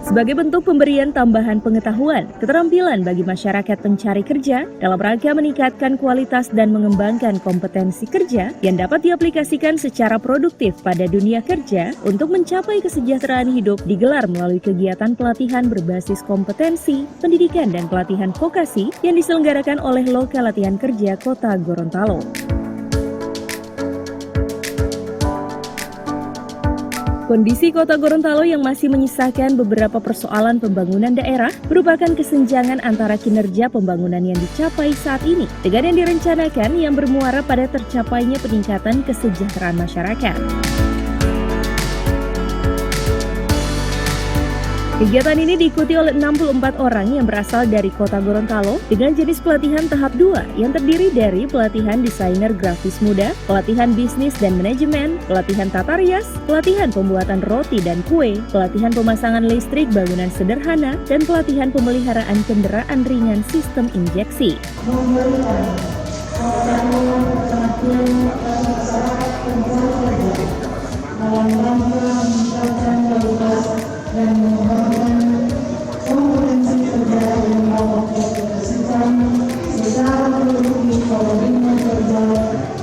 sebagai bentuk pemberian tambahan pengetahuan, keterampilan bagi masyarakat pencari kerja dalam rangka meningkatkan kualitas dan mengembangkan kompetensi kerja yang dapat diaplikasikan secara produktif pada dunia kerja untuk mencapai kesejahteraan hidup digelar melalui kegiatan pelatihan berbasis kompetensi, pendidikan dan pelatihan vokasi yang diselenggarakan oleh Lokal Latihan Kerja Kota Gorontalo. Kondisi Kota Gorontalo yang masih menyisakan beberapa persoalan pembangunan daerah merupakan kesenjangan antara kinerja pembangunan yang dicapai saat ini dengan yang direncanakan yang bermuara pada tercapainya peningkatan kesejahteraan masyarakat. Kegiatan ini diikuti oleh 64 orang yang berasal dari Kota Gorontalo dengan jenis pelatihan tahap 2 yang terdiri dari pelatihan desainer grafis muda, pelatihan bisnis dan manajemen, pelatihan tata rias, pelatihan pembuatan roti dan kue, pelatihan pemasangan listrik bangunan sederhana, dan pelatihan pemeliharaan kendaraan ringan sistem injeksi. Dan mengembangkan kompetensi kerja yang dapat diaplikasikan secara produktif pada dunia kerja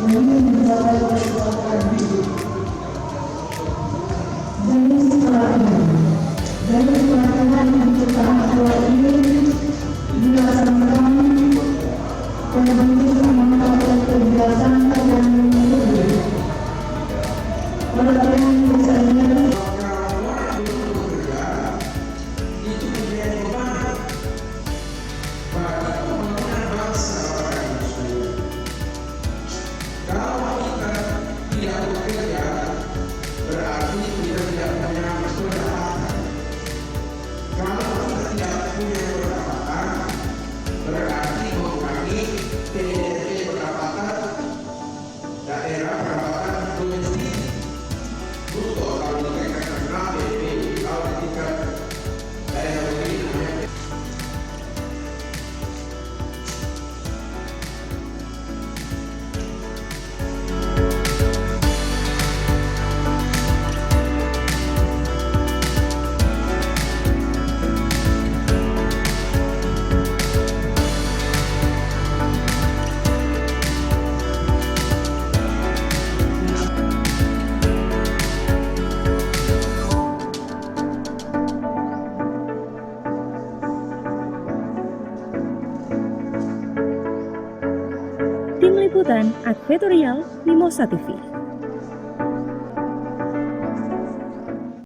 demi mencapai kesejahteraan hidup. Jenis pelatihan untuk tahap 2 ini dilaksanakan pada bentuk mengembangkan kegiatan yang menyeluruh. Pelatihan desainer Tim Liputan Advertorial Mimosa TV.